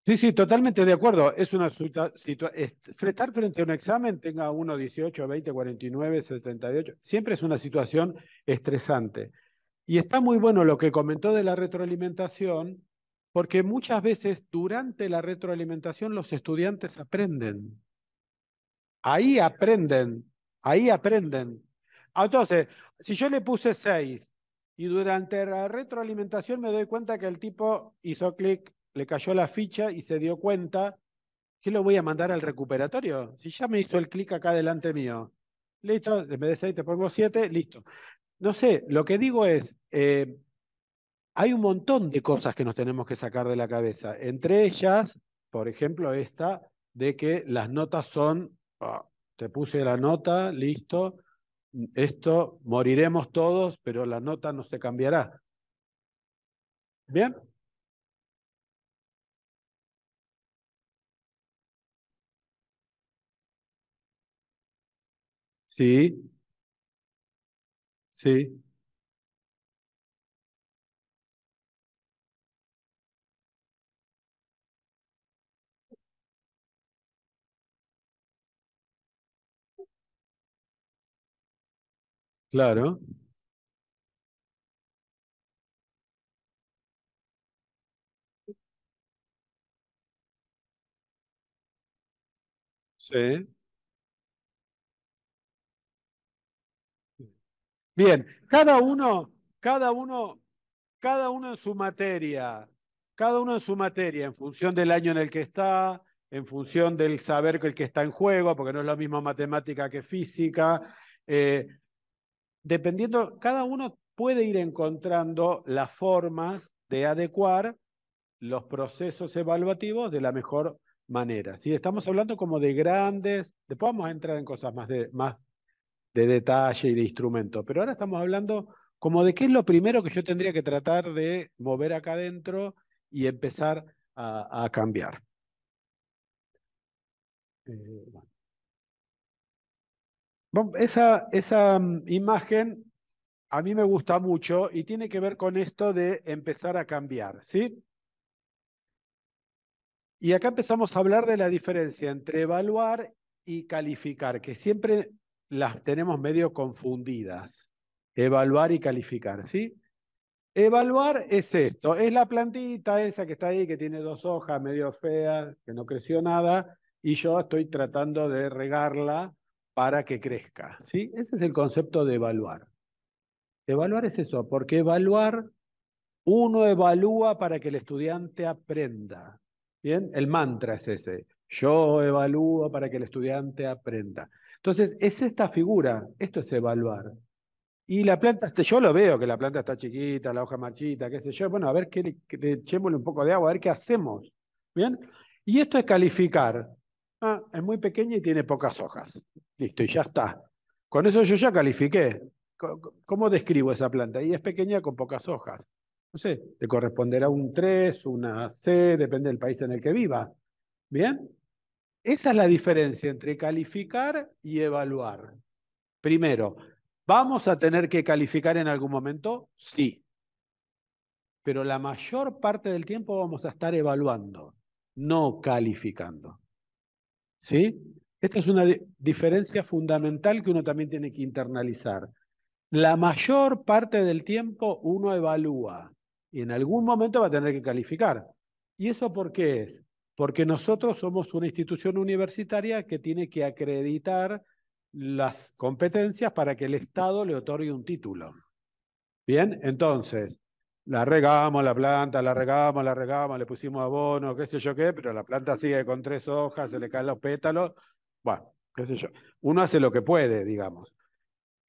Sí, sí, totalmente de acuerdo. Es una estar frente a un examen, tenga uno 18, 20, 49, 78, siempre es una situación estresante. Y está muy bueno lo que comentó de la retroalimentación, porque muchas veces durante la retroalimentación los estudiantes aprenden. Ahí aprenden, ahí aprenden. Entonces, si yo le puse 6 y durante la retroalimentación me doy cuenta que el tipo hizo clic, le cayó la ficha y se dio cuenta, ¿qué lo voy a mandar al recuperatorio? Si ya me hizo el clic acá delante mío. Listo, en vez de 6 te pongo 7, listo. No sé, lo que digo es, hay un montón de cosas que nos tenemos que sacar de la cabeza. Entre ellas, por ejemplo, esta de que las notas son, te puse la nota, listo, esto moriremos todos, pero la nota no se cambiará. ¿Bien? Sí, sí, claro, sí. Bien, cada uno en su materia, cada uno en su materia, en función del año en el que está, en función del saber que el que está en juego, porque no es lo mismo matemática que física. eh, Dependiendo, cada uno puede ir encontrando las formas de adecuar los procesos evaluativos de la mejor manera. ¿Sí? Estamos hablando como de grandes, después vamos a entrar en cosas más de detalle y de instrumento. Pero ahora estamos hablando como de qué es lo primero que yo tendría que tratar de mover acá adentro y empezar a cambiar. Bueno. Esa imagen a mí me gusta mucho y tiene que ver con esto de empezar a cambiar, ¿sí? Y acá empezamos a hablar de la diferencia entre evaluar y calificar, que siempre las tenemos medio confundidas. Evaluar y calificar, ¿sí? Evaluar es esto, es la plantita esa que está ahí, que tiene dos hojas medio feas, que no creció nada, y yo estoy tratando de regarla para que crezca, ¿sí? Ese es el concepto de evaluar. Evaluar es eso, porque evaluar, uno evalúa para que el estudiante aprenda, ¿bien? El mantra es ese, yo evalúo para que el estudiante aprenda. Entonces, es esta figura, esto es evaluar. Y la planta, yo lo veo que la planta está chiquita, la hoja marchita, qué sé yo. Bueno, a ver que le echémosle un poco de agua, a ver qué hacemos. ¿Bien? Y esto es calificar. Es muy pequeña y tiene pocas hojas. Listo, y ya está. Con eso yo ya califiqué. ¿Cómo describo esa planta? Y es pequeña con pocas hojas. No sé, te corresponderá un 3, una C, depende del país en el que viva. ¿Bien? Esa es la diferencia entre calificar y evaluar. Primero, ¿vamos a tener que calificar en algún momento? Sí, pero la mayor parte del tiempo vamos a estar evaluando, no calificando. ¿Sí? Esta es una diferencia fundamental que uno también tiene que internalizar. La mayor parte del tiempo uno evalúa y en algún momento va a tener que calificar. ¿Y eso por qué es? Porque nosotros somos una institución universitaria que tiene que acreditar las competencias para que el Estado le otorgue un título. Bien, entonces, la regamos, la planta, la regamos, le pusimos abono, qué sé yo qué, pero la planta sigue con tres hojas, se le caen los pétalos. Bueno, qué sé yo. Uno hace lo que puede, digamos.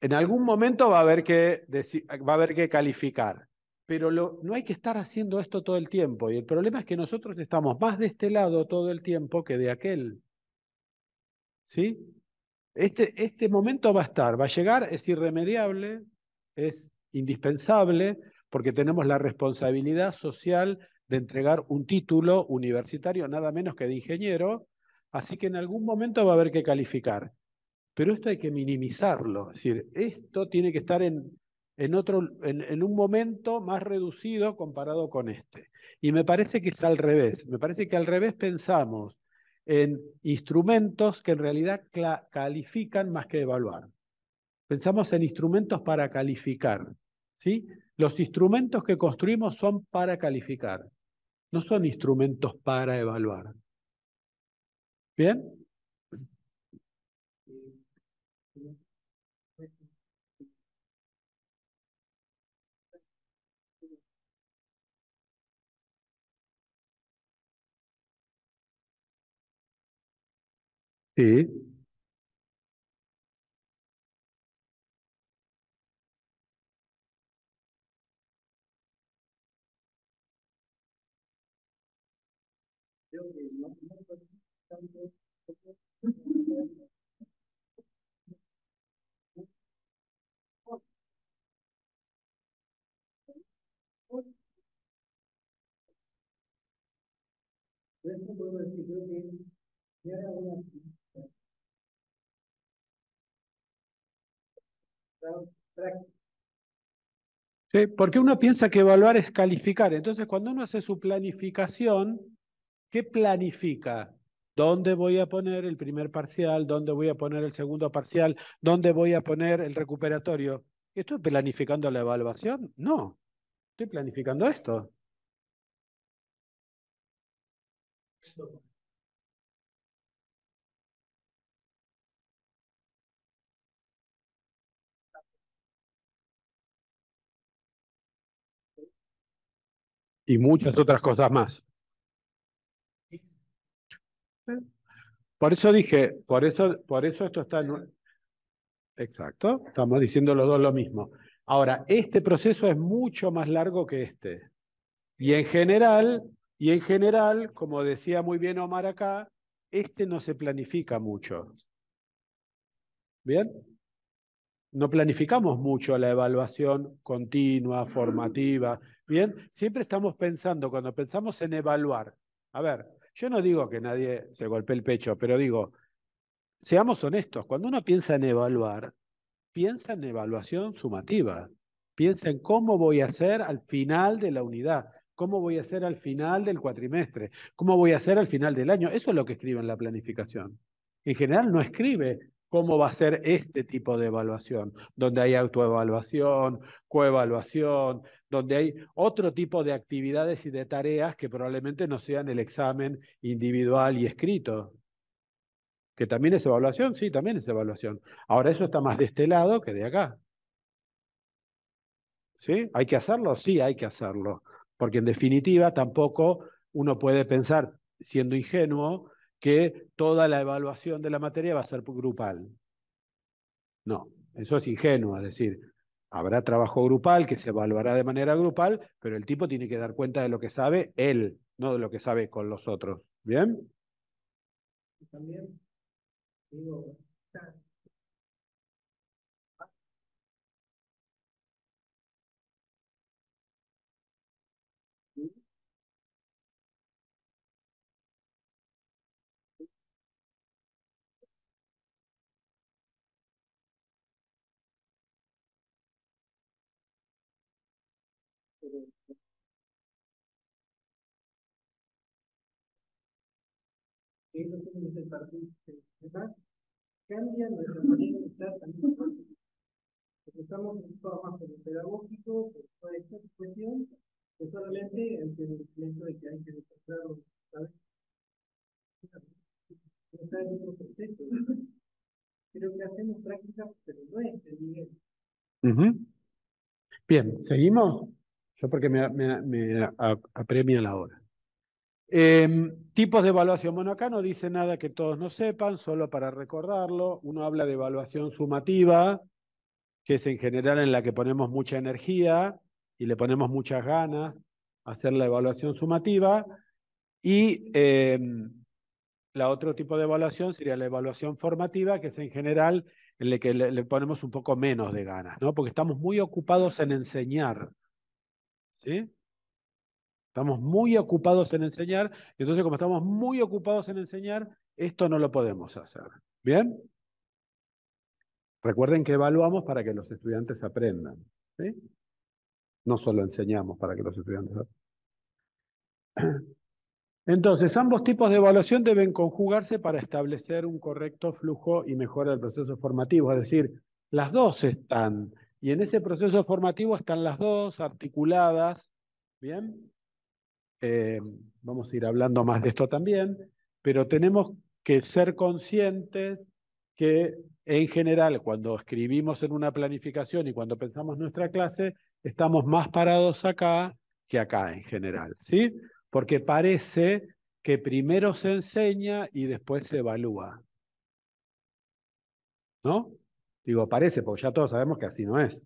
En algún momento va a haber va a haber que calificar, pero no hay que estar haciendo esto todo el tiempo. Y el problema es que nosotros estamos más de este lado todo el tiempo que de aquel. ¿Sí? Este momento va a estar, va a llegar, es irremediable, es indispensable, porque tenemos la responsabilidad social de entregar un título universitario, nada menos que de ingeniero, así que en algún momento va a haber que calificar. Pero esto hay que minimizarlo, es decir, esto tiene que estar en un momento más reducido comparado con este. Y me parece que es al revés. Me parece que al revés pensamos en instrumentos que en realidad califican más que evaluar. Pensamos en instrumentos para calificar, ¿sí? Los instrumentos que construimos son para calificar, no son instrumentos para evaluar. ¿Bien? Sí. Sí, porque uno piensa que evaluar es calificar. Entonces, cuando uno hace su planificación, ¿qué planifica? ¿Dónde voy a poner el primer parcial? ¿Dónde voy a poner el segundo parcial? ¿Dónde voy a poner el recuperatorio? ¿Estoy planificando la evaluación? No, estoy planificando esto. Y muchas otras cosas más. Por eso dije, por eso esto está en... Exacto, estamos diciendo los dos lo mismo. Ahora, este proceso es mucho más largo que este. Y en general, como decía muy bien Omar acá, este no se planifica mucho. ¿Bien? No planificamos mucho la evaluación continua, formativa. ¿Bien? Siempre estamos pensando, cuando pensamos en evaluar, a ver, yo no digo que nadie se golpee el pecho, pero digo, seamos honestos, cuando uno piensa en evaluar, piensa en evaluación sumativa. Piensa en cómo voy a hacer al final de la unidad, cómo voy a hacer al final del cuatrimestre, cómo voy a hacer al final del año. Eso es lo que escribe en la planificación. En general no escribe cómo va a ser este tipo de evaluación, donde hay autoevaluación, coevaluación, donde hay otro tipo de actividades y de tareas que probablemente no sean el examen individual y escrito. Que también es evaluación, sí, también es evaluación. Ahora, eso está más de este lado que de acá. ¿Sí? ¿Hay que hacerlo? Sí, hay que hacerlo. Porque en definitiva tampoco uno puede pensar, siendo ingenuo, que toda la evaluación de la materia va a ser grupal. No, eso es ingenuo, es decir, habrá trabajo grupal que se evaluará de manera grupal, pero el tipo tiene que dar cuenta de lo que sabe él, no de lo que sabe con los otros. ¿Bien? También digo, eso tiene que ser parte de cambia nuestra manera de estar también, porque estamos ocupados más por lo pedagógico, por toda esta cuestión, que solamente el hecho de que hay que demostrarlo, ¿sabes? No está en otro contexto. Creo que hacemos prácticas, pero no es el nivel. Ujú. Bien, ¿seguimos? Yo porque apremia la hora. Tipos de evaluación. Bueno, acá no dice nada que todos no sepan, solo para recordarlo. Uno habla de evaluación sumativa, que es en general en la que ponemos mucha energía y le ponemos muchas ganas a hacer la evaluación sumativa. Y la otro tipo de evaluación sería la evaluación formativa, que es en general en la que le ponemos un poco menos de ganas, ¿no? Porque estamos muy ocupados en enseñar, ¿sí? Estamos muy ocupados en enseñar, y entonces como estamos muy ocupados en enseñar, esto no lo podemos hacer. ¿Bien? Recuerden que evaluamos para que los estudiantes aprendan. ¿sí? No solo enseñamos para que los estudiantes vean. Entonces, ambos tipos de evaluación deben conjugarse para establecer un correcto flujo y mejora del proceso formativo. Es decir, las dos están, y en ese proceso formativo están las dos articuladas, ¿bien? Eh, Vamos a ir hablando más de esto también, pero tenemos que ser conscientes que en general cuando escribimos en una planificación y cuando pensamos nuestra clase, estamos más parados acá que acá en general, ¿sí? Porque parece que primero se enseña y después se evalúa, ¿no? Digo, parece, porque ya todos sabemos que así no es,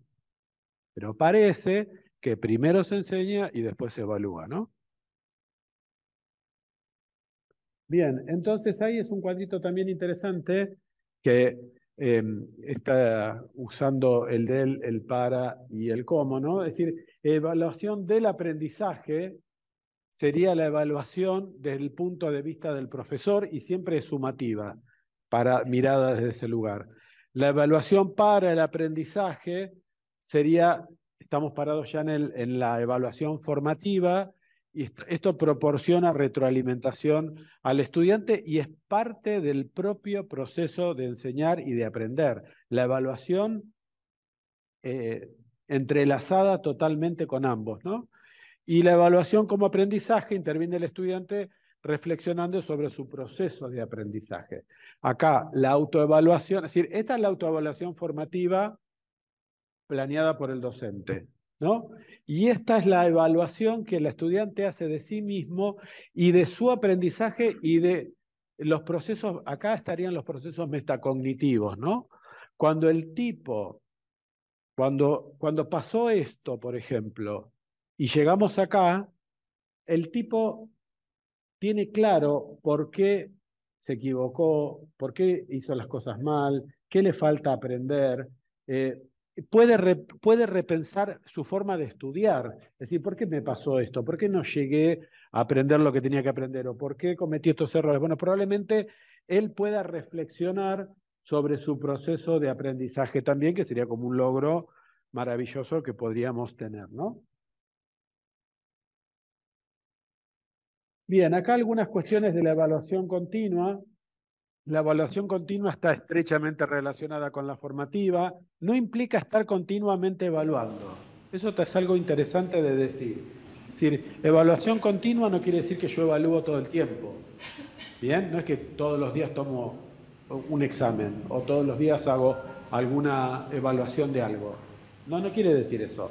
pero parece que primero se enseña y después se evalúa, ¿no? Bien, entonces ahí es un cuadrito también interesante que está usando el del, el para y el cómo, ¿no? Es decir, evaluación del aprendizaje sería la evaluación desde el punto de vista del profesor y siempre es sumativa, para mirada desde ese lugar. La evaluación para el aprendizaje sería, estamos parados ya en la evaluación formativa, y esto proporciona retroalimentación al estudiante y es parte del propio proceso de enseñar y de aprender. La evaluación entrelazada totalmente con ambos, ¿no? Y la evaluación como aprendizaje interviene el estudiante reflexionando sobre su proceso de aprendizaje. Acá, la autoevaluación, es decir, esta es la autoevaluación formativa planeada por el docente, ¿no? Y esta es la evaluación que el estudiante hace de sí mismo y de su aprendizaje y de los procesos, acá estarían los procesos metacognitivos, ¿no? Cuando el tipo, cuando pasó esto, por ejemplo, y llegamos acá, el tipo tiene claro por qué se equivocó, por qué hizo las cosas mal, qué le falta aprender, eh, puede repensar su forma de estudiar, es decir, ¿por qué me pasó esto? ¿Por qué no llegué a aprender lo que tenía que aprender? ¿O por qué cometí estos errores? Bueno, probablemente él pueda reflexionar sobre su proceso de aprendizaje también, que sería como un logro maravilloso que podríamos tener, ¿no? Bien, acá algunas cuestiones de la evaluación continua. La evaluación continua está estrechamente relacionada con la formativa, no implica estar continuamente evaluando. Eso es algo interesante de decir. Es decir, evaluación continua no quiere decir que yo evalúo todo el tiempo. Bien, no es que todos los días tomo un examen o todos los días hago alguna evaluación de algo. No, no quiere decir eso.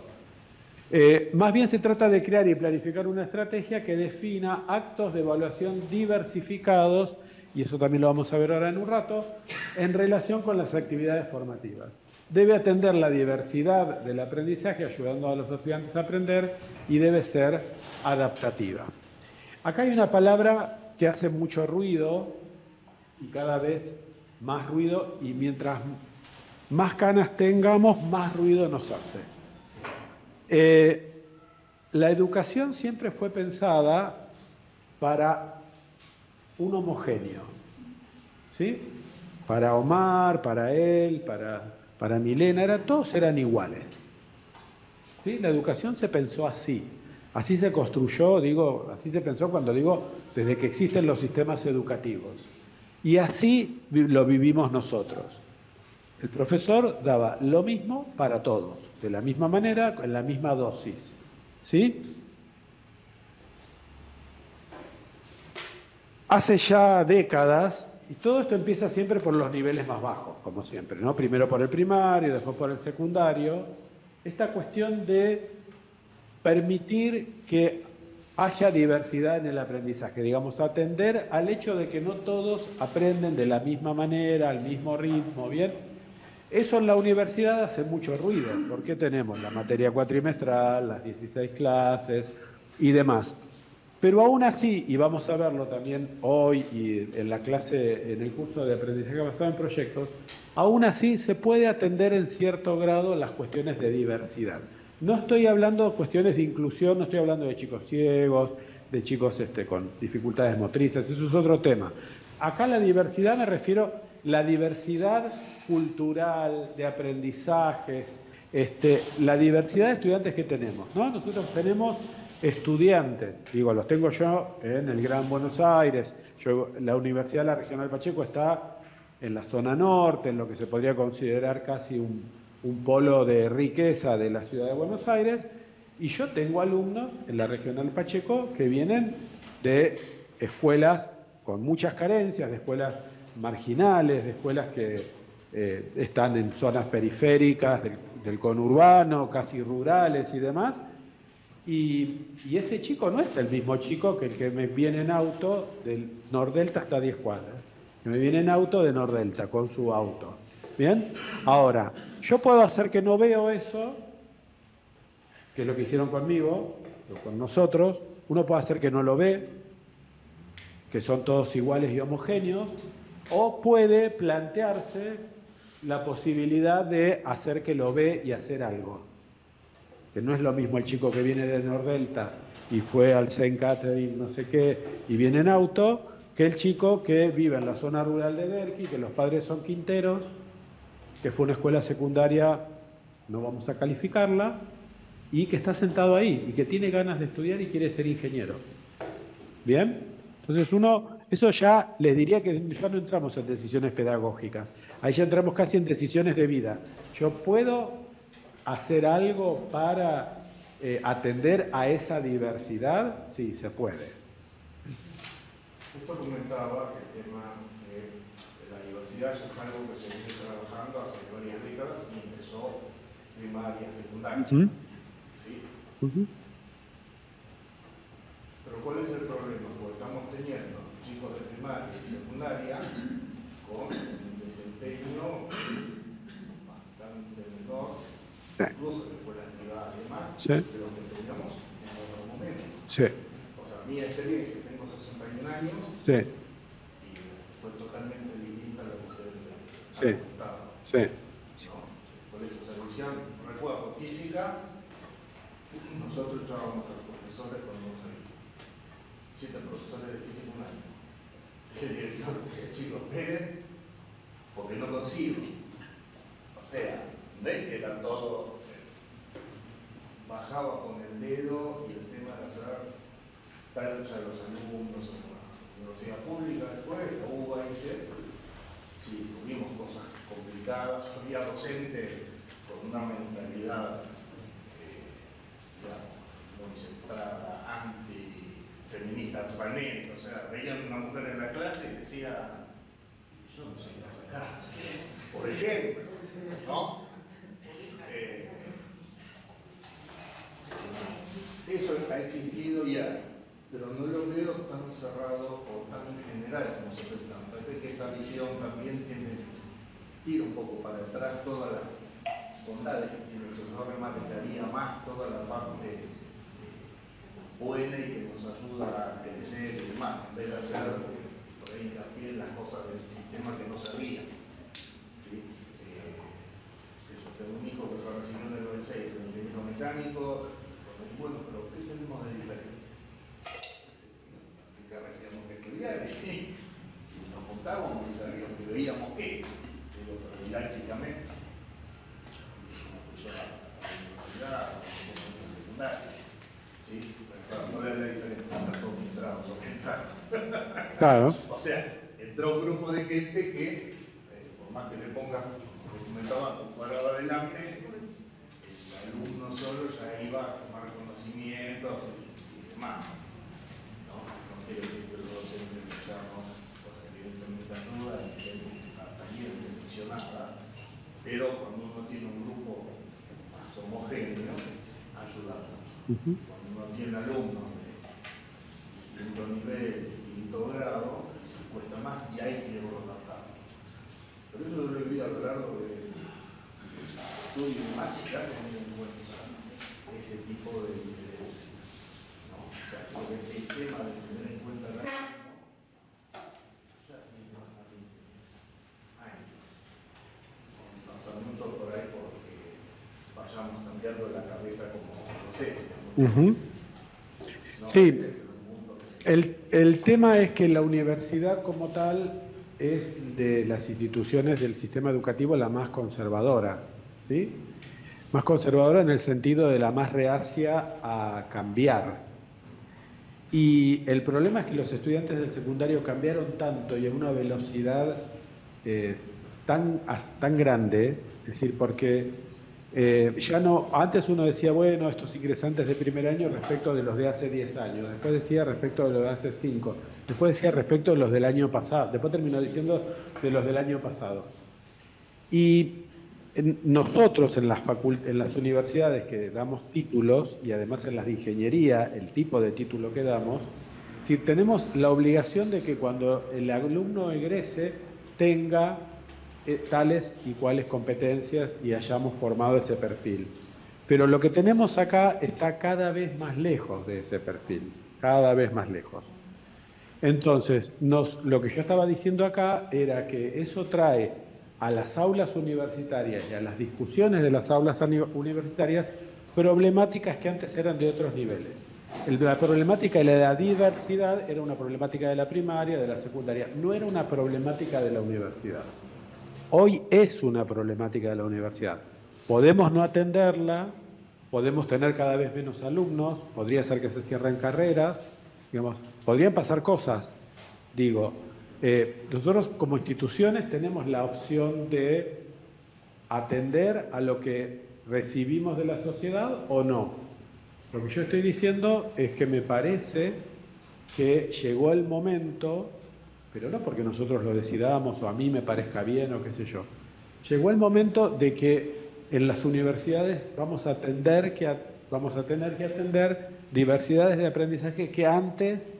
Más bien se trata de crear y planificar una estrategia que defina actos de evaluación diversificados, y eso también lo vamos a ver ahora en un rato, en relación con las actividades formativas. Debe atender la diversidad del aprendizaje, ayudando a los estudiantes a aprender, y debe ser adaptativa. Acá hay una palabra que hace mucho ruido, y cada vez más ruido, y mientras más canas tengamos, más ruido nos hace. La educación siempre fue pensada para un homogéneo, ¿sí? Para Omar, para él, para Milena, todos eran iguales. ¿Sí? La educación se pensó así. Así se construyó, digo, así se pensó cuando digo, desde que existen los sistemas educativos. Y así lo vivimos nosotros. El profesor daba lo mismo para todos, de la misma manera, en la misma dosis. ¿Sí? Hace ya décadas, y todo esto empieza siempre por los niveles más bajos, como siempre, ¿no? Primero por el primario, después por el secundario, esta cuestión de permitir que haya diversidad en el aprendizaje, digamos, atender al hecho de que no todos aprenden de la misma manera, al mismo ritmo, ¿bien? Eso en la universidad hace mucho ruido, porque tenemos la materia cuatrimestral, las 16 clases y demás. Pero aún así, y vamos a verlo también hoy y en la clase, en el curso de aprendizaje basado en proyectos, aún así se puede atender en cierto grado las cuestiones de diversidad. No estoy hablando de cuestiones de inclusión, no estoy hablando de chicos ciegos, de chicos con dificultades motrices, eso es otro tema. Acá la diversidad me refiero a la diversidad cultural, de aprendizajes, la diversidad de estudiantes que tenemos, ¿no? Nosotros tenemos estudiantes, digo, los tengo yo en el Gran Buenos Aires, la Universidad de la Regional Pacheco está en la zona norte, en lo que se podría considerar casi un polo de riqueza de la ciudad de Buenos Aires, y yo tengo alumnos en la Regional Pacheco que vienen de escuelas con muchas carencias, de escuelas marginales, de escuelas que están en zonas periféricas del conurbano, casi rurales y demás, y ese chico no es el mismo chico que el que me viene en auto del Nordelta hasta 10 cuadras, que me viene en auto de Nordelta con su auto. ¿Bien? Ahora, yo puedo hacer que no veo eso, que es lo que hicieron conmigo, o con nosotros. Uno puede hacer que no lo ve, que son todos iguales y homogéneos, o puede plantearse la posibilidad de hacer que lo ve y hacer algo. Que no es lo mismo el chico que viene de Nordelta y fue al Saint Catherine, no sé qué, y viene en auto, que el chico que vive en la zona rural de Derqui, que los padres son quinteros, que fue una escuela secundaria, no vamos a calificarla, y que está sentado ahí, y que tiene ganas de estudiar y quiere ser ingeniero. ¿Bien? Entonces eso ya les diría que ya no entramos en decisiones pedagógicas, ahí ya entramos casi en decisiones de vida. Yo puedo hacer algo para atender a esa diversidad, sí, se puede. Justo comentaba que el tema de la diversidad ya es algo que se viene trabajando hace varias décadas y empezó primaria, secundaria. ¿Sí? Pero ¿cuál es el problema? Porque estamos teniendo chicos de primaria y secundaria con un desempeño bastante menor, incluso en escuelas privadas y demás, de los que teníamos en otros momentos. Sí. O sea, mi experiencia, tengo 61 años, sí. y fue totalmente distinta a lo que ustedes sí. han contado. Sí. ¿No? Por eso, salvación, recuerdo física, nosotros echábamos a los profesores cuando nos salíamos. 7 profesores de física un año. El director decía, chicos, esperen, porque no consigo. O sea, ¿ves que era todo? Bajaba con el dedo y el tema de hacer percha a los alumnos en la universidad pública después, la UBAIC, sí, tuvimos cosas complicadas, había docentes con una mentalidad, digamos, muy centrada, antifeminista totalmente, o sea, veían una mujer en la clase y decía, yo no sé qué sacar, por ejemplo, ¿no? Eso ha existido y hay, pero no lo veo tan cerrado o tan general como se presenta. Me parece que esa visión también tira un poco para atrás todas las bondades que tiene el profesor, remarcaría más toda la parte buena y que nos ayuda a crecer y demás, en vez de hacer por ahí hincapié en las cosas del sistema que no servían. ¿Sí? Yo tengo un hijo que se recibió en el 96 de ingeniero mecánico. Bueno, pero ¿qué tenemos de diferente? ¿Qué carrera teníamos que estudiar? Y nos juntábamos y sabíamos que veíamos qué, pero didácticamente. Como funciona la universidad, la secundaria. ¿Sí? Para no ver la diferencia, están todos filtrados o filtrados. Claro. O sea, entró un grupo de gente que, por más que le pongas, como comentaba, un cuadrado adelante, el alumno solo ya iba a tomar conocimientos y demás. No quiere decir que los docentes escuchamos cosas que evidentemente ayudan, también seleccionadas, pero cuando uno tiene un grupo más homogéneo, ayuda mucho. Cuando uno tiene alumnos de quinto nivel, quinto grado, se cuesta más y hay que adaptar. Pero eso lo vi a lo largo del estudio más, ya teniendo en cuenta ese tipo de diferencias. ¿No? O sea, porque el tema de tener en cuenta la ya tiene más de 20 años. No pasa mucho por ahí porque vayamos cambiando la cabeza como docentes. ¿No? Sí, el tema es que la universidad como tal es de las instituciones del sistema educativo la más conservadora, ¿sí? Más conservadora en el sentido de la más reacia a cambiar. Y el problema es que los estudiantes del secundario cambiaron tanto y a una velocidad eh, tan grande, es decir, porque ya no, antes uno decía, bueno, estos ingresantes de primer año respecto de los de hace 10 años, después decía respecto de los de hace 5, después decía respecto de los del año pasado, después terminó diciendo de los del año pasado. Y nosotros en las universidades que damos títulos, y además en las de ingeniería, el tipo de título que damos, si tenemos la obligación de que cuando el alumno egrese tenga tales y cuales competencias y hayamos formado ese perfil. Pero lo que tenemos acá está cada vez más lejos de ese perfil, cada vez más lejos. Entonces, lo que yo estaba diciendo acá era que eso trae a las aulas universitarias y a las discusiones de las aulas universitarias problemáticas que antes eran de otros niveles. La problemática de la diversidad era una problemática de la primaria, de la secundaria, no era una problemática de la universidad. Hoy es una problemática de la universidad. Podemos no atenderla, podemos tener cada vez menos alumnos, podría ser que se cierren carreras, digamos, podrían pasar cosas. Digo, nosotros como instituciones tenemos la opción de atender a lo que recibimos de la sociedad o no. Lo que yo estoy diciendo es que me parece que llegó el momento, pero no porque nosotros lo decidamos o a mí me parezca bien o qué sé yo, llegó el momento de que en las universidades vamos a tener que atender diversidades de aprendizaje que antes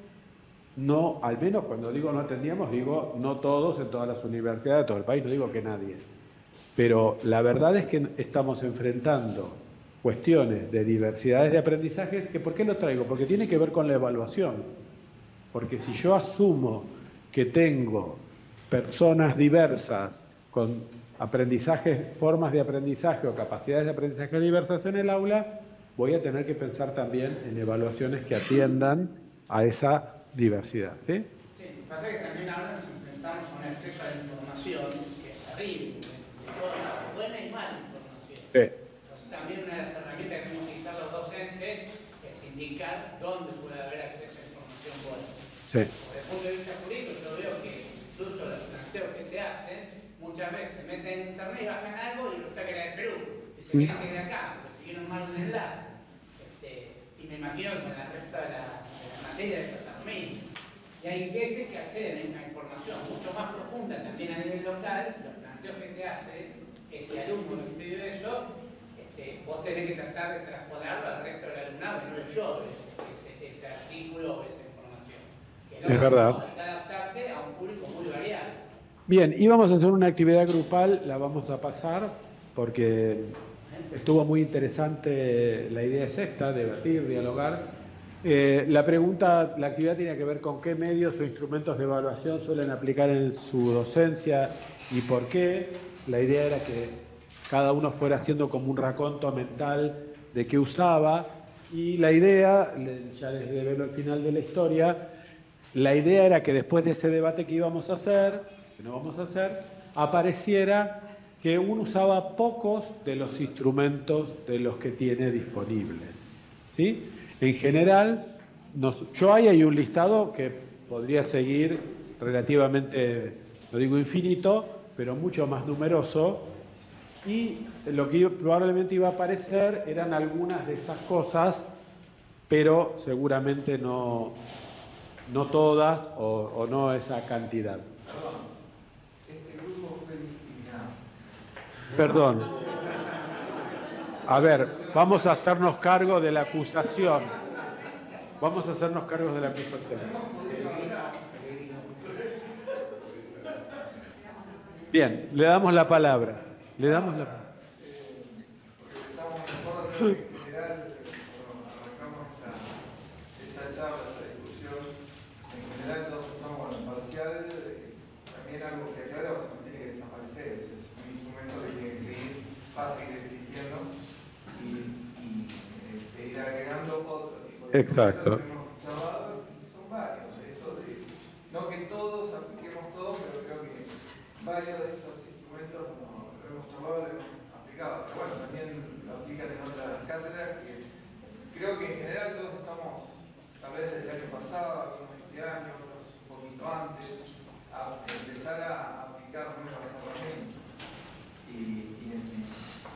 no, al menos cuando digo no atendíamos, digo no todos en todas las universidades de todo el país, no digo que nadie. Pero la verdad es que estamos enfrentando cuestiones de diversidades de aprendizajes que, ¿por qué lo traigo? Porque tiene que ver con la evaluación. Porque si yo asumo que tengo personas diversas con aprendizajes, formas de aprendizaje o capacidades de aprendizaje diversas en el aula, voy a tener que pensar también en evaluaciones que atiendan a esa diversidad. ¿Sí? Sí, pasa que también ahora nos enfrentamos con el acceso a la información, que es terrible, de toda buena y mala información. Sí. Entonces, también una de las herramientas que tenemos que utilizar los docentes es indicar dónde puede haber acceso a información buena. Sí. Desde el punto de vista jurídico, yo veo que incluso los planteos que te hacen, muchas veces se meten en internet y bajan algo y resulta que era de Perú, y se creen que es de acá, pues siguieron mal un enlace. Y me imagino que con la resta de la materia de pasar lo mismo. Y hay veces que acceden a información mucho más profunda también a nivel local, los planteos que te hace ese alumno que se dio eso, vos tenés que tratar de transportarlo al resto del alumnado, que no lo yo ese artículo o esa información. Que no Es verdad. hay que adaptarse a un público muy variado. Bien, íbamos a hacer una actividad grupal, la vamos a pasar porque estuvo muy interesante, la idea es esta, debatir, dialogar. La actividad tiene que ver con qué medios o instrumentos de evaluación suelen aplicar en su docencia y por qué. La idea era que cada uno fuera haciendo como un raconto mental de qué usaba y la idea, ya les develo el final de la historia, la idea era que después de ese debate que íbamos a hacer, que no vamos a hacer, apareciera que uno usaba pocos de los instrumentos de los que tiene disponibles, ¿sí? En general, yo hay un listado que podría seguir relativamente, no digo infinito, pero mucho más numeroso, y lo que probablemente iba a aparecer eran algunas de estas cosas, pero seguramente no todas o no esa cantidad. Perdón, este grupo fue discriminado. Perdón. A ver, vamos a hacernos cargo de la acusación. Vamos a hacernos cargo de la acusación. Bien, le damos la palabra. Le damos la palabra. Porque estamos de acuerdo, creo que en general, cuando arrancamos esa charla, esa discusión, en general todos pensamos, bueno, en parcial, también algo que aclara, o sea, no tiene que desaparecer, es un instrumento que tiene que seguir, va a seguir existiendo y ir agregando otro tipo de Exacto. instrumentos que hemos charlado, y son varios. No que todos apliquemos todo, pero creo que varios de estos instrumentos lo hemos charlado, lo hemos aplicado. Pero bueno, también lo aplican en otras cátedras, que creo que en general todos estamos, tal vez desde el año pasado, algunos este año, otros un poquito antes, a empezar a aplicar nuevas herramientas. Y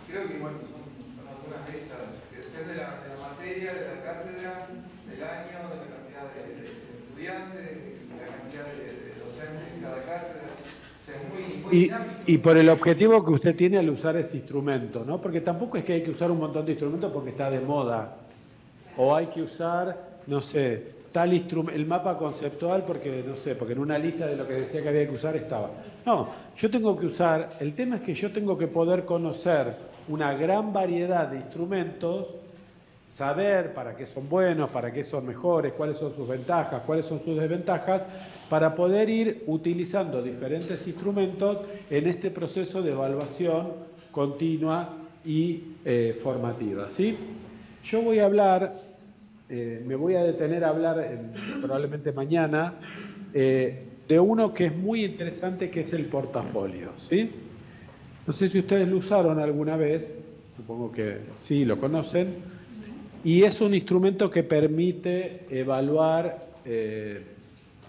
creo que bueno, son algunas de estas, que depende de la materia, de la cátedra, del año, de la cantidad de estudiantes, de la cantidad de docentes en cada cátedra. O sea, es muy dinámico. Y por el objetivo que usted tiene al usar ese instrumento, ¿no? Porque tampoco es que hay que usar un montón de instrumentos porque está de moda. O hay que usar, no sé, tal instrumento, el mapa conceptual porque, no sé, porque en una lista de lo que decía que había que usar estaba. No, yo tengo que usar, el tema es que yo tengo que poder conocer una gran variedad de instrumentos, saber para qué son buenos, para qué son mejores, cuáles son sus ventajas, cuáles son sus desventajas, para poder ir utilizando diferentes instrumentos en este proceso de evaluación continua y formativa, ¿sí? Yo voy a hablar, me voy a detener a hablar probablemente mañana, de uno que es muy interesante, que es el portafolio, ¿sí? No sé si ustedes lo usaron alguna vez, supongo que sí, lo conocen, y es un instrumento que permite evaluar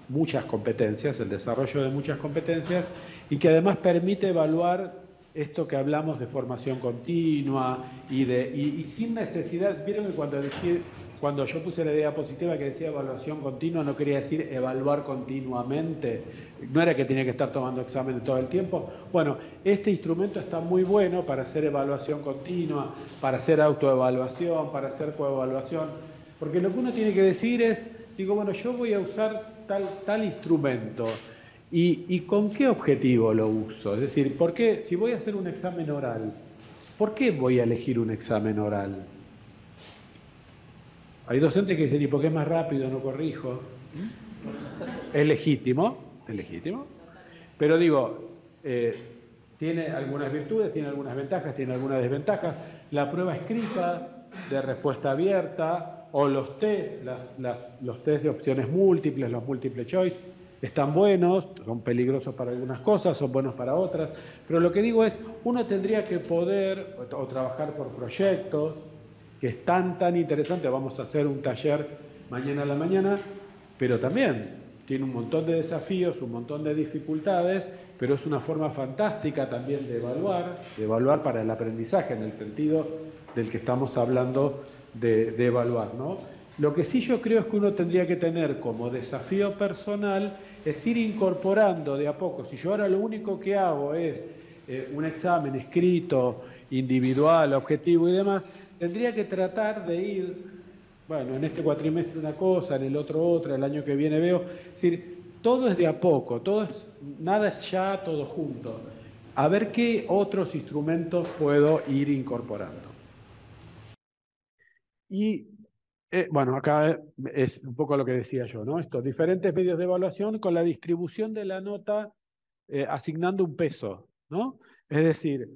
muchas competencias, el desarrollo de muchas competencias, y que además permite evaluar esto que hablamos de formación continua y sin necesidad. Vieron que cuando yo puse la diapositiva que decía evaluación continua, no quería decir evaluar continuamente, no era que tenía que estar tomando exámenes todo el tiempo. Bueno, este instrumento está muy bueno para hacer evaluación continua, para hacer autoevaluación, para hacer coevaluación, porque lo que uno tiene que decir es, digo, bueno, yo voy a usar tal instrumento, ¿y con qué objetivo lo uso? Es decir, ¿por qué, si voy a hacer un examen oral, ¿por qué voy a elegir un examen oral? Hay docentes que dicen, ¿y por qué es más rápido, no corrijo? Es legítimo, pero digo, tiene algunas virtudes, tiene algunas ventajas, tiene algunas desventajas. La prueba escrita de respuesta abierta o los test, los test de opciones múltiples, los multiple choice, están buenos, son peligrosos para algunas cosas, son buenos para otras, pero lo que digo es, uno tendría que poder o trabajar por proyectos, que es tan interesante. Vamos a hacer un taller mañana a la mañana, pero también tiene un montón de desafíos, un montón de dificultades, pero es una forma fantástica también de evaluar para el aprendizaje, en el sentido del que estamos hablando de evaluar, ¿no? Lo que sí yo creo es que uno tendría que tener como desafío personal es ir incorporando de a poco. Si yo ahora lo único que hago es un examen escrito, individual, objetivo y demás, tendría que tratar de ir, bueno, en este cuatrimestre una cosa, en el otro otra, el año que viene veo. Es decir, todo es de a poco, nada es ya, todo junto. A ver qué otros instrumentos puedo ir incorporando. Y bueno, acá es un poco lo que decía yo, ¿no? Estos diferentes medios de evaluación con la distribución de la nota asignando un peso, ¿no? Es decir,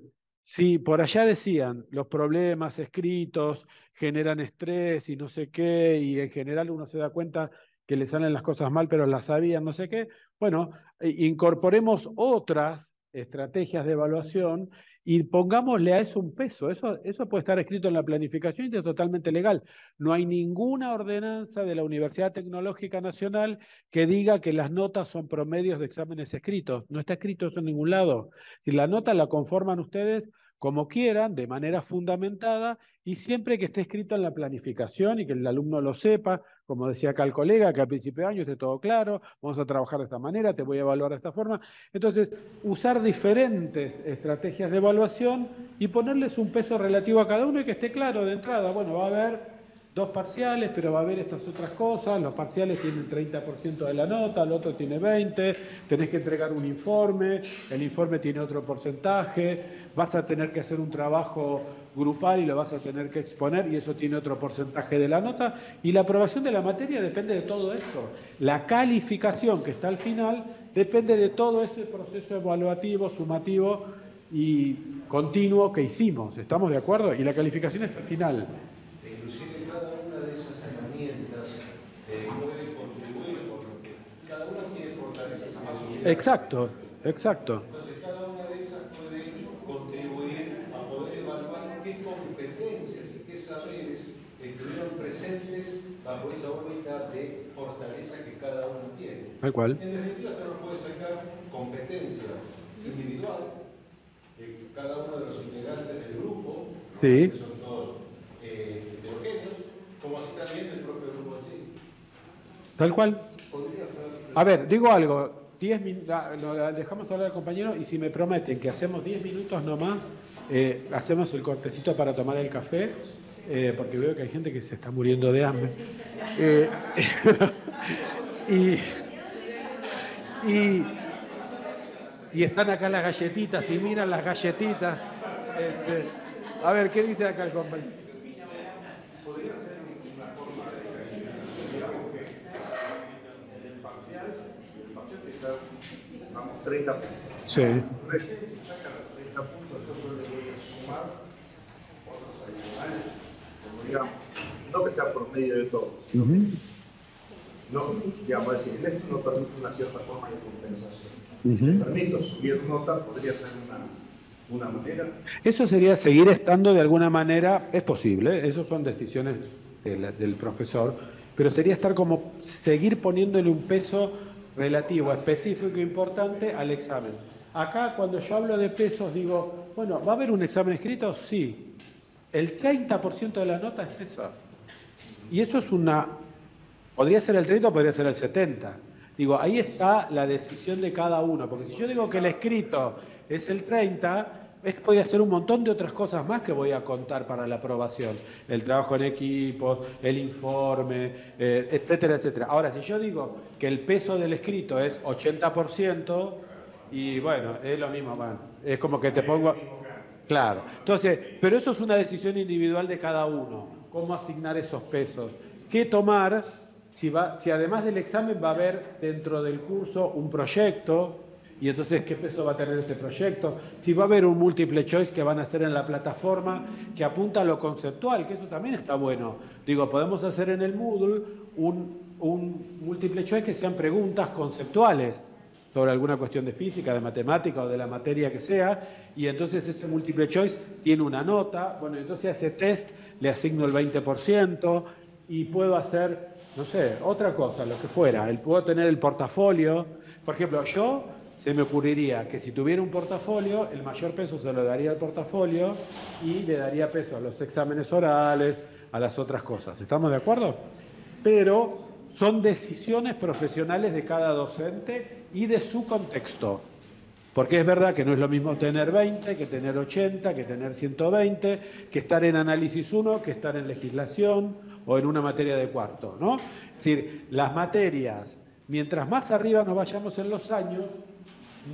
si por allá decían los problemas escritos generan estrés y no sé qué, y en general uno se da cuenta que le salen las cosas mal, pero las sabían, no sé qué, bueno, incorporemos otras estrategias de evaluación y pongámosle a eso un peso. Eso puede estar escrito en la planificación y es totalmente legal. No hay ninguna ordenanza de la Universidad Tecnológica Nacional que diga que las notas son promedios de exámenes escritos. No está escrito eso en ningún lado. Si la nota la conforman ustedes como quieran, de manera fundamentada, y siempre que esté escrito en la planificación y que el alumno lo sepa, como decía acá el colega, que al principio de año esté todo claro, vamos a trabajar de esta manera, te voy a evaluar de esta forma. Entonces, usar diferentes estrategias de evaluación y ponerles un peso relativo a cada uno y que esté claro de entrada. Bueno, va a haber 2 parciales, pero va a haber estas otras cosas. Los parciales tienen 30% de la nota, el otro tiene 20%, tenés que entregar un informe, el informe tiene otro porcentaje, vas a tener que hacer un trabajo grupal y lo vas a tener que exponer y eso tiene otro porcentaje de la nota, y la aprobación de la materia depende de todo eso. La calificación que está al final depende de todo ese proceso evaluativo, sumativo y continuo que hicimos. ¿Estamos de acuerdo? Y la calificación está al final. Inclusive cada una de esas herramientas puede contribuir por lo que cada una tiene fortalezas y debilidades. Exacto. Entonces cada una de esas puede contribuir a poder evaluar qué competencias Tal cual. En definitiva, usted no puede sacar competencia individual de cada uno de los integrantes del grupo, ¿no? Sí. Que son todos heterogéneos, como así también el propio grupo en sí. Tal cual. Podría ser. A ver, digo algo. 10 minutos, lo dejamos hablar al compañero y si me prometen que hacemos 10 minutos nomás, hacemos el cortecito para tomar el café, porque veo que hay gente que se está muriendo de hambre. Y están acá las galletitas y miran las galletitas. A ver, ¿qué dice acá el compañero? Podría ser una forma de calificación, digamos que en el parcial que está, vamos, 30 puntos. Sí. Recién si sacan los 30 puntos, yo le voy a sumar otros adicionales, como digamos, no que sea por medio de todo, sino no, digamos, decir, esto no permite una cierta forma de compensación. Permito subir nota, podría ser una manera. Eso sería seguir estando de alguna manera, es posible, eso son decisiones del profesor, pero sería estar como, seguir poniéndole un peso relativo, específico e importante al examen. Acá cuando yo hablo de pesos digo, bueno, ¿va a haber un examen escrito? Sí. El 30% de la nota es eso. Y eso es podría ser el 30 o podría ser el 70. Digo, ahí está la decisión de cada uno, porque si yo digo que el escrito es el 30, podría ser un montón de otras cosas más que voy a contar para la aprobación. El trabajo en equipo, el informe, etcétera, etcétera. Ahora, si yo digo que el peso del escrito es 80%, y bueno, es lo mismo, man. Es como que te pongo... Claro. Entonces, pero eso es una decisión individual de cada uno. ¿Cómo asignar esos pesos? ¿Qué tomar? Si además del examen va a haber dentro del curso un proyecto, y entonces qué peso va a tener ese proyecto, si va a haber un multiple choice que van a hacer en la plataforma que apunta a lo conceptual, que eso también está bueno. Digo, podemos hacer en el Moodle un multiple choice que sean preguntas conceptuales sobre alguna cuestión de física, de matemática o de la materia que sea, y entonces ese multiple choice tiene una nota, bueno, entonces a ese test le asigno el 20% y puedo hacer, no sé, otra cosa, lo que fuera. Puedo tener el portafolio. Por ejemplo, se me ocurriría que si tuviera un portafolio, el mayor peso se lo daría al portafolio y le daría peso a los exámenes orales, a las otras cosas. ¿Estamos de acuerdo? Pero son decisiones profesionales de cada docente y de su contexto. Porque es verdad que no es lo mismo tener 20, que tener 80, que tener 120, que estar en análisis 1, que estar en legislación o en una materia de cuarto, ¿no? Es decir, las materias, mientras más arriba nos vayamos en los años,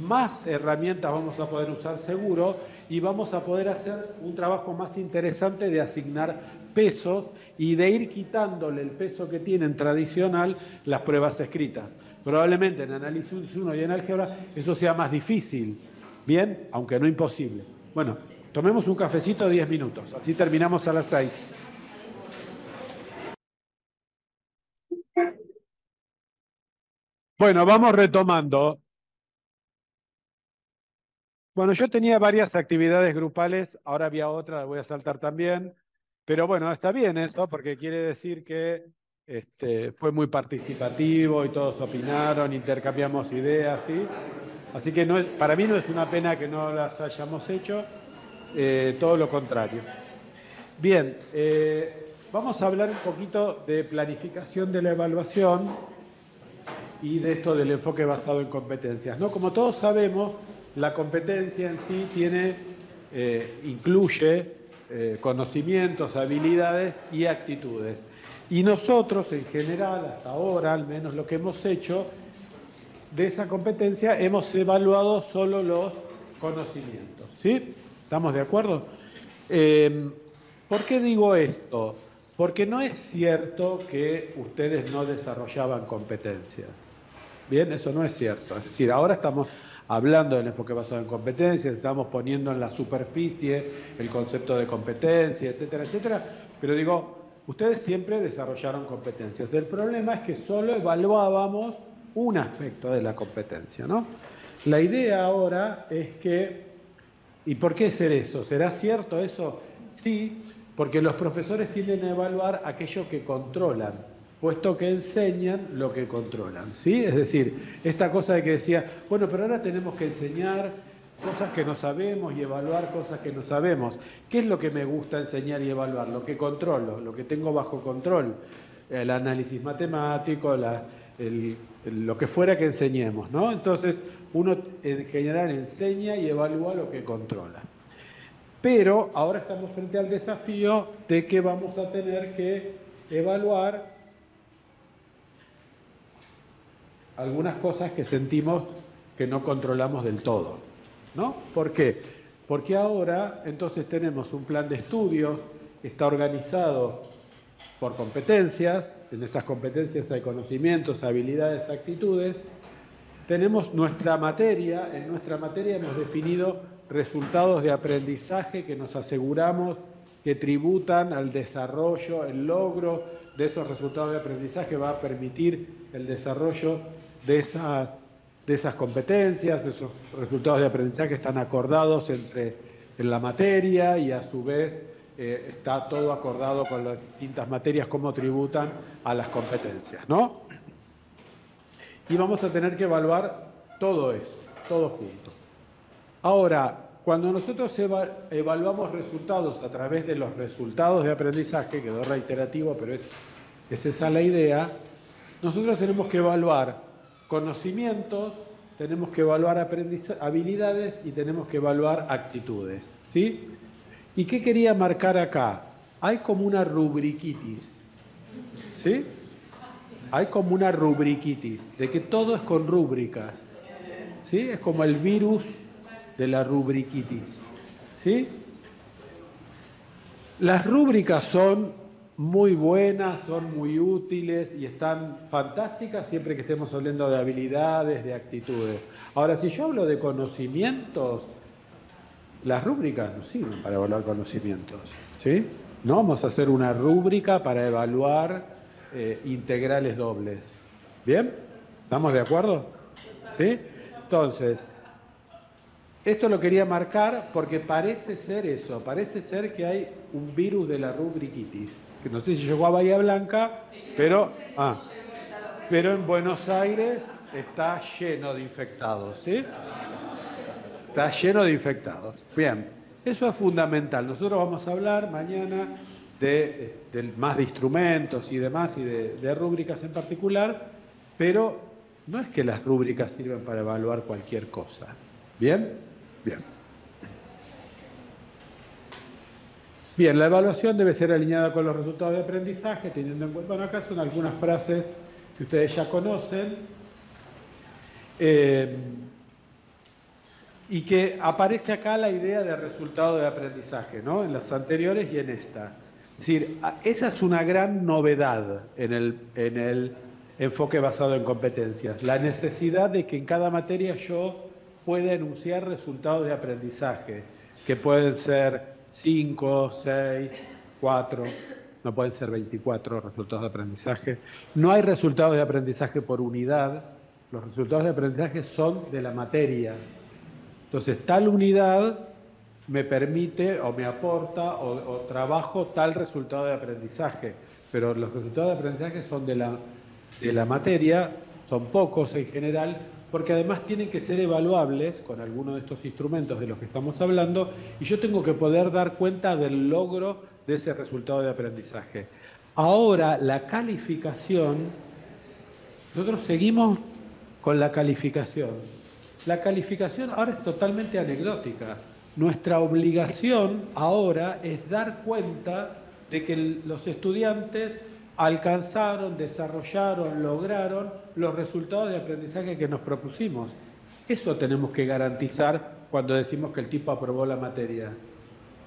más herramientas vamos a poder usar seguro y vamos a poder hacer un trabajo más interesante de asignar pesos y de ir quitándole el peso que tienen tradicional las pruebas escritas. Probablemente en análisis 1 y en álgebra eso sea más difícil, bien, aunque no imposible. Bueno, tomemos un cafecito 10 minutos, así terminamos a las 6. Bueno, vamos retomando. Bueno, yo tenía varias actividades grupales, ahora había otra, la voy a saltar también, pero bueno, está bien eso, porque quiere decir que fue muy participativo y todos opinaron, intercambiamos ideas, ¿sí? Así que para mí no es una pena que no las hayamos hecho, todo lo contrario. Bien, vamos a hablar un poquito de planificación de la evaluación y de esto del enfoque basado en competencias, ¿no? Como todos sabemos, la competencia en sí incluye conocimientos, habilidades y actitudes. Y nosotros, en general, hasta ahora, al menos lo que hemos hecho, de esa competencia hemos evaluado solo los conocimientos, ¿sí? ¿Estamos de acuerdo? ¿Por qué digo esto? Porque no es cierto que ustedes no desarrollaban competencias. Bien, eso no es cierto. Es decir, ahora estamos hablando del enfoque basado en competencias, estamos poniendo en la superficie el concepto de competencia, etcétera, etcétera. Pero digo, ustedes siempre desarrollaron competencias. El problema es que solo evaluábamos un aspecto de la competencia, ¿no? La idea ahora es que, ¿y por qué ser eso? ¿Será cierto eso? Sí, porque los profesores tienden a evaluar aquello que controlan. puesto que enseñan lo que controlan, ¿sí? Es decir, esta cosa de que decía, bueno, pero ahora tenemos que enseñar cosas que no sabemos y evaluar cosas que no sabemos. ¿Qué es lo que me gusta enseñar y evaluar? Lo que controlo, lo que tengo bajo control. El análisis matemático, lo que fuera que enseñemos, ¿no? Entonces, uno en general enseña y evalúa lo que controla. Pero ahora estamos frente al desafío de que vamos a tener que evaluar algunas cosas que sentimos que no controlamos del todo, ¿no? ¿Por qué? Porque ahora entonces tenemos un plan de estudios que está organizado por competencias. En esas competencias hay conocimientos, habilidades, actitudes. Tenemos nuestra materia, en nuestra materia hemos definido resultados de aprendizaje que nos aseguramos que tributan al desarrollo, el logro de esos resultados de aprendizaje va a permitir el desarrollo de esas competencias, esos resultados de aprendizaje están acordados en la materia y a su vez está todo acordado con las distintas materias, cómo tributan a las competencias, ¿no? Y vamos a tener que evaluar todo eso, todo junto. Ahora, cuando nosotros evaluamos resultados a través de los resultados de aprendizaje, quedó reiterativo, pero es esa la idea, nosotros tenemos que evaluar conocimientos, tenemos que evaluar habilidades y tenemos que evaluar actitudes, ¿sí? ¿Y qué quería marcar acá? Hay como una rubriquitis, ¿sí? Hay como una rubriquitis, de que todo es con rúbricas, ¿sí? Es como el virus de la rubriquitis, ¿sí? Las rúbricas son muy buenas, son muy útiles y están fantásticas siempre que estemos hablando de habilidades, de actitudes. Ahora, si yo hablo de conocimientos, las rúbricas no sirven para evaluar conocimientos, ¿sí? No vamos a hacer una rúbrica para evaluar integrales dobles. ¿Bien? ¿Estamos de acuerdo? ¿Sí? Entonces, esto lo quería marcar porque parece ser eso, parece ser que hay un virus de la rubriquitis, que no sé si llegó a Bahía Blanca, pero en Buenos Aires está lleno de infectados, ¿sí? Está lleno de infectados. Bien, eso es fundamental. Nosotros vamos a hablar mañana más de instrumentos y demás, y de rúbricas en particular, pero no es que las rúbricas sirven para evaluar cualquier cosa. ¿Bien? Bien. Bien, la evaluación debe ser alineada con los resultados de aprendizaje, teniendo en cuenta, bueno, acá son algunas frases que ustedes ya conocen, y que aparece acá la idea de resultado de aprendizaje, ¿no? En las anteriores y en esta. Es decir, esa es una gran novedad en el enfoque basado en competencias, la necesidad de que en cada materia yo pueda enunciar resultados de aprendizaje, que pueden ser 5, 6, 4, no pueden ser 24 resultados de aprendizaje. No hay resultados de aprendizaje por unidad, los resultados de aprendizaje son de la materia. Entonces, tal unidad me permite o me aporta o trabajo tal resultado de aprendizaje, pero los resultados de aprendizaje son de la materia, son pocos en general, porque además tienen que ser evaluables con alguno de estos instrumentos de los que estamos hablando, y yo tengo que poder dar cuenta del logro de ese resultado de aprendizaje. Ahora, la calificación, nosotros seguimos con la calificación. La calificación ahora es totalmente anecdótica. Nuestra obligación ahora es dar cuenta de que los estudiantes alcanzaron, desarrollaron, lograron los resultados de aprendizaje que nos propusimos. Eso tenemos que garantizar cuando decimos que el tipo aprobó la materia.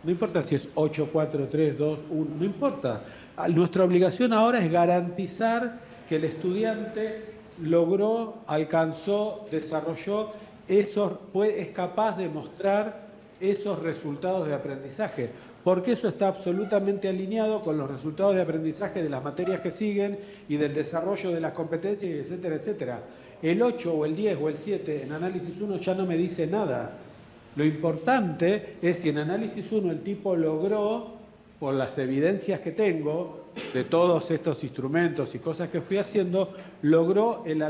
No importa si es 8, 4, 3, 2, 1, no importa. Nuestra obligación ahora es garantizar que el estudiante logró, alcanzó, desarrolló, es capaz de mostrar esos resultados de aprendizaje, porque eso está absolutamente alineado con los resultados de aprendizaje de las materias que siguen y del desarrollo de las competencias, etcétera, etcétera. El 8 o el 10 o el 7 en análisis 1 ya no me dice nada. Lo importante es si en análisis 1 el tipo logró por las evidencias que tengo de todos estos instrumentos y cosas que fui haciendo, logró el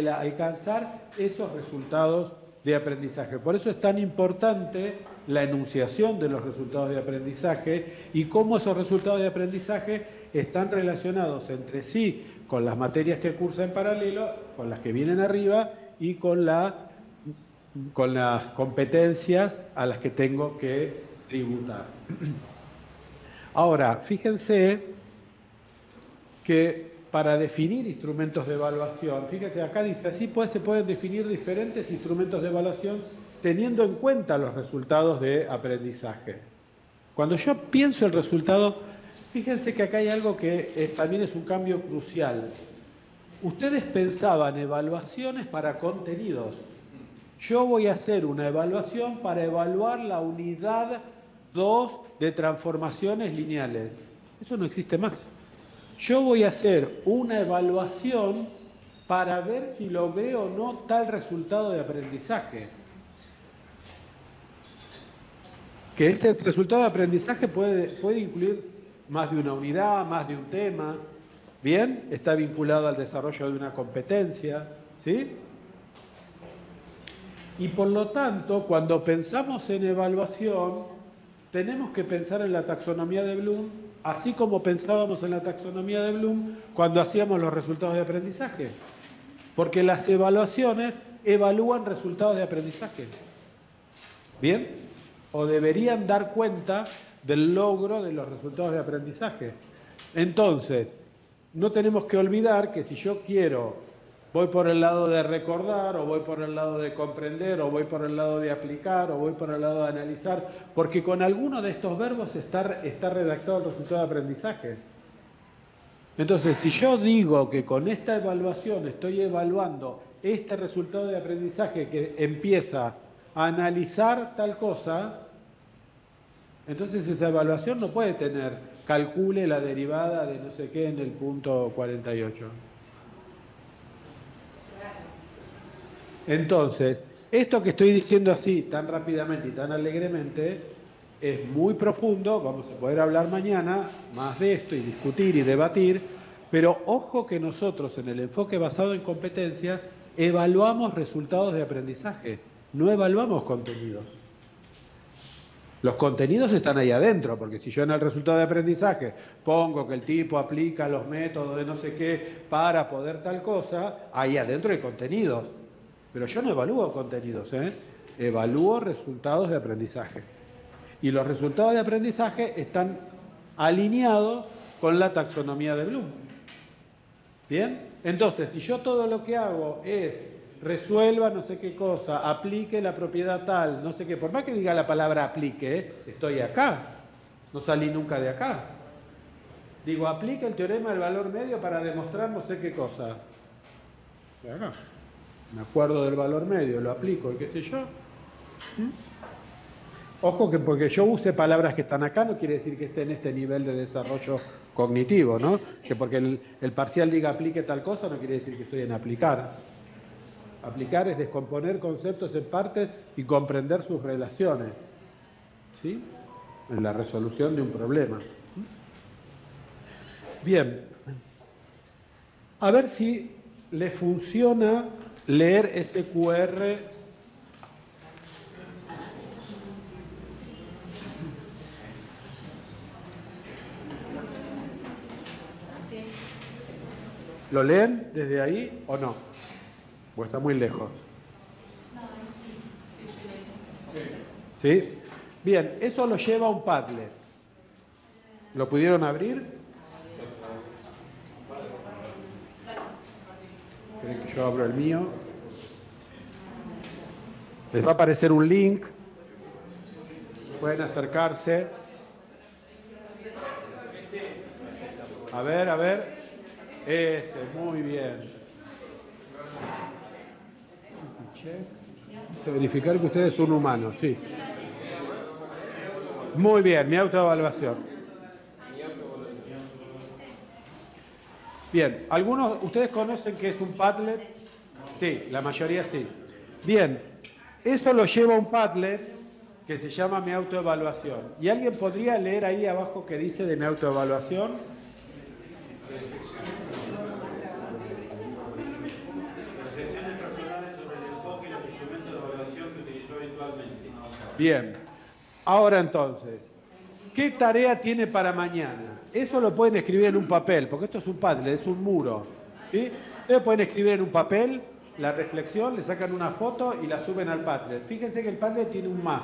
alcanzar esos resultados de aprendizaje. Por eso es tan importante la enunciación de los resultados de aprendizaje y cómo esos resultados de aprendizaje están relacionados entre sí con las materias que cursa en paralelo, con las que vienen arriba y con las competencias a las que tengo que tributar. Ahora, fíjense que para definir instrumentos de evaluación, fíjense, acá dice, así se pueden definir diferentes instrumentos de evaluación teniendo en cuenta los resultados de aprendizaje. Cuando yo pienso el resultado, fíjense que acá hay algo que también es un cambio crucial. Ustedes pensaban evaluaciones para contenidos. Yo voy a hacer una evaluación para evaluar la unidad 2 de transformaciones lineales. Eso no existe más. Yo voy a hacer una evaluación para ver si logré o no tal resultado de aprendizaje. Que ese resultado de aprendizaje puede incluir más de una unidad, más de un tema. ¿Bien? Está vinculado al desarrollo de una competencia. ¿Sí? Y por lo tanto, cuando pensamos en evaluación, tenemos que pensar en la taxonomía de Bloom, así como pensábamos en la taxonomía de Bloom cuando hacíamos los resultados de aprendizaje. Porque las evaluaciones evalúan resultados de aprendizaje. ¿Bien? O deberían dar cuenta del logro de los resultados de aprendizaje. Entonces, no tenemos que olvidar que si yo voy por el lado de recordar, o voy por el lado de comprender, o voy por el lado de aplicar, o voy por el lado de analizar, porque con alguno de estos verbos está redactado el resultado de aprendizaje. Entonces, si yo digo que con esta evaluación estoy evaluando este resultado de aprendizaje que empieza a analizar tal cosa, entonces esa evaluación no puede calcule la derivada de no sé qué en el punto 48. Entonces, esto que estoy diciendo así tan rápidamente y tan alegremente es muy profundo, vamos a poder hablar mañana más de esto y discutir y debatir, pero ojo que nosotros en el enfoque basado en competencias evaluamos resultados de aprendizaje, no evaluamos contenidos. Los contenidos están ahí adentro, porque si yo en el resultado de aprendizaje pongo que el tipo aplica los métodos de no sé qué para poder tal cosa, ahí adentro hay contenidos. Pero yo no evalúo contenidos, evalúo resultados de aprendizaje. Y los resultados de aprendizaje están alineados con la taxonomía de Bloom. ¿Bien? Entonces, si yo todo lo que hago es resuelva no sé qué cosa, aplique la propiedad tal, no sé qué, por más que diga la palabra aplique, estoy acá, no salí nunca de acá. Digo, aplique el teorema del valor medio para demostrar no sé qué cosa. Bueno, me acuerdo del valor medio, lo aplico y qué sé yo. Ojo que porque yo use palabras que están acá no quiere decir que esté en este nivel de desarrollo cognitivo, ¿no? Que porque el parcial diga aplique tal cosa no quiere decir que estoy en aplicar. Aplicar es descomponer conceptos en partes y comprender sus relaciones, ¿sí? En la resolución de un problema. Bien. A ver si le funciona leer ese QR. ¿Lo leen desde ahí o no? ¿O está muy lejos? ¿Sí? Bien, eso lo lleva a un Padlet. ¿Lo pudieron abrir? ¿Quieren que yo abra el mío? Les va a aparecer un link. Pueden acercarse. A ver. Ese, muy bien. Verificar que ustedes son humanos, sí. Muy bien, mi autoevaluación. Bien, ¿algunos ustedes conocen qué es un Padlet? Sí, la mayoría sí. Bien, eso lo lleva a un Padlet que se llama Mi autoevaluación. ¿Y alguien podría leer ahí abajo qué dice de mi autoevaluación? Reflexiones personales sobre el enfoque y los instrumentos de evaluación que utilizó habitualmente. Bien. Ahora entonces, ¿qué tarea tiene para mañana? Eso lo pueden escribir en un papel, porque esto es un Padlet, es un muro. ¿Sí? Ustedes pueden escribir en un papel la reflexión, le sacan una foto y la suben al Padlet. Fíjense que el Padlet tiene un más.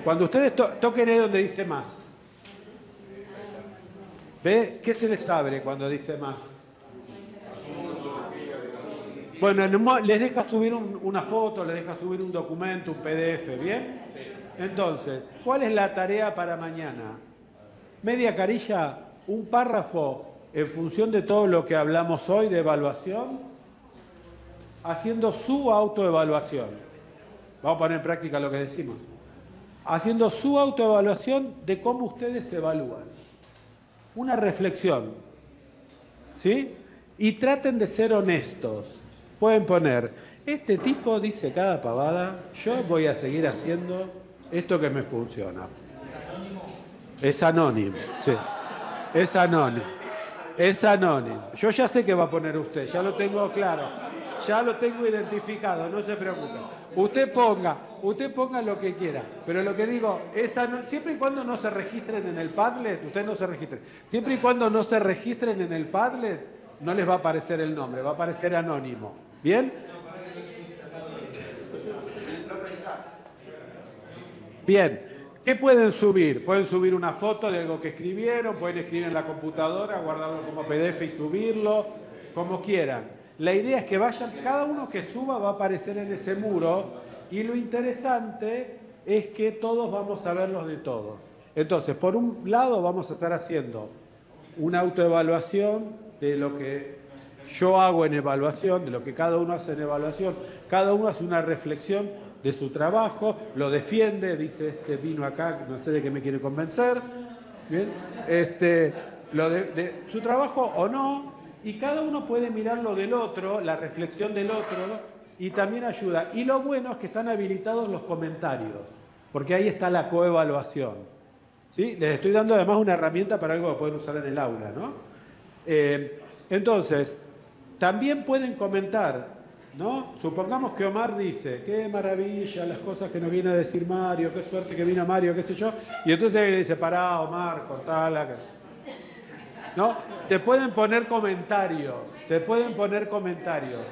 Cuando ustedes toquen ahí donde dice más, ¿ve? ¿Qué se les abre cuando dice más? Bueno, les deja subir una foto, les deja subir un documento, un PDF, ¿bien? Entonces, ¿cuál es la tarea para mañana? Media carilla, un párrafo en función de todo lo que hablamos hoy de evaluación, haciendo su autoevaluación. Vamos a poner en práctica lo que decimos. Haciendo su autoevaluación de cómo ustedes se evalúan. Una reflexión. ¿Sí? Y traten de ser honestos. Pueden poner, este tipo dice cada pavada, yo voy a seguir haciendo esto que me funciona. ¿Es anónimo? Sí. Es anónimo. Es anónimo. Yo ya sé que va a poner usted, ya lo tengo claro. Ya lo tengo identificado, no se preocupe. Usted ponga lo que quiera. Pero lo que digo, siempre y cuando no se registren en el Padlet, usted no se registren. Siempre y cuando no se registren en el Padlet, no les va a aparecer el nombre, va a aparecer anónimo. ¿Bien? Bien. ¿Qué pueden subir? Pueden subir una foto de algo que escribieron, pueden escribir en la computadora, guardarlo como PDF y subirlo, como quieran. La idea es que vayan, cada uno que suba va a aparecer en ese muro y lo interesante es que todos vamos a verlos de todos. Entonces, por un lado vamos a estar haciendo una autoevaluación de lo que yo hago en evaluación, de lo que cada uno hace en evaluación. Cada uno hace una reflexión de su trabajo, lo defiende, dice, este vino acá, no sé de qué me quiere convencer, ¿bien? Lo de su trabajo o no, y cada uno puede mirar lo del otro, la reflexión del otro, y también ayuda. Y lo bueno es que están habilitados los comentarios, porque ahí está la coevaluación. ¿Sí? Les estoy dando además una herramienta para algo que pueden usar en el aula, ¿no? Entonces, también pueden comentar, ¿no? Supongamos que Omar dice, qué maravilla las cosas que nos viene a decir Mario, qué suerte que vino Mario, qué sé yo, y entonces él dice, pará Omar, contala. ¿No? Se pueden poner comentarios,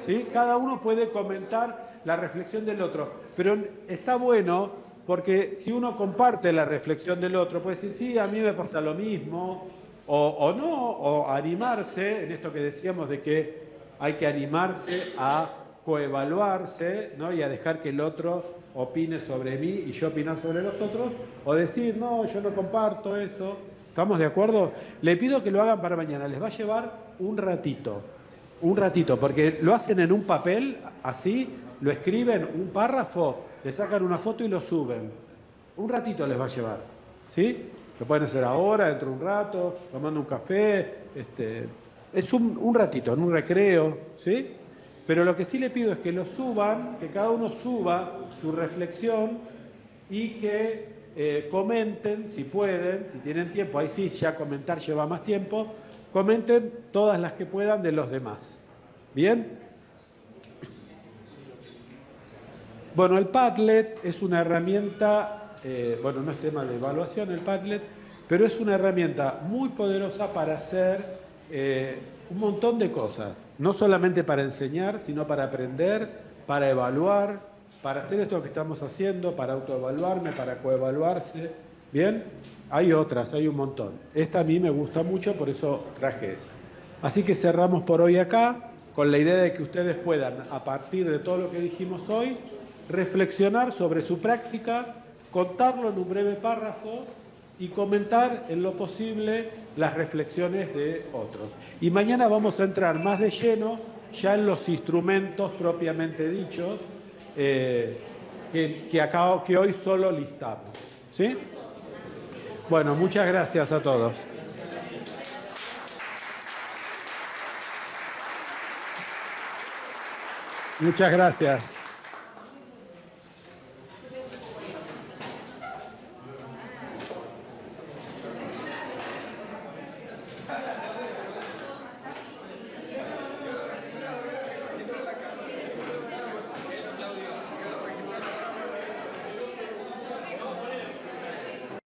¿sí? Cada uno puede comentar la reflexión del otro, pero está bueno porque si uno comparte la reflexión del otro, puede decir, sí, a mí me pasa lo mismo, o no, o animarse, en esto que decíamos de que hay que animarse a coevaluarse, ¿no? Y a dejar que el otro opine sobre mí y yo opinar sobre los otros, o decir, no, yo no comparto eso. ¿Estamos de acuerdo? Le pido que lo hagan para mañana. Les va a llevar un ratito, porque lo hacen en un papel, así, lo escriben, un párrafo, le sacan una foto y lo suben. Un ratito les va a llevar, ¿sí? Lo pueden hacer ahora, dentro de un rato, tomando un café, es un ratito, en un recreo, ¿sí? Pero lo que sí le pido es que lo suban, que cada uno suba su reflexión y que comenten, si pueden, si tienen tiempo, ahí sí, ya comentar lleva más tiempo, comenten todas las que puedan de los demás. ¿Bien? Bueno, el Padlet es una herramienta, bueno, no es tema de evaluación el Padlet, pero es una herramienta muy poderosa para hacer un montón de cosas, no solamente para enseñar, sino para aprender, para evaluar, para hacer esto que estamos haciendo, para autoevaluarme, para coevaluarse. ¿Bien? Hay otras, hay un montón. Esta a mí me gusta mucho, por eso traje esa. Así que cerramos por hoy acá, con la idea de que ustedes puedan, a partir de todo lo que dijimos hoy, reflexionar sobre su práctica, contarlo en un breve párrafo y comentar en lo posible las reflexiones de otros. Y mañana vamos a entrar más de lleno ya en los instrumentos propiamente dichos, que hoy solo listamos. ¿Sí? Bueno, muchas gracias a todos. Muchas gracias.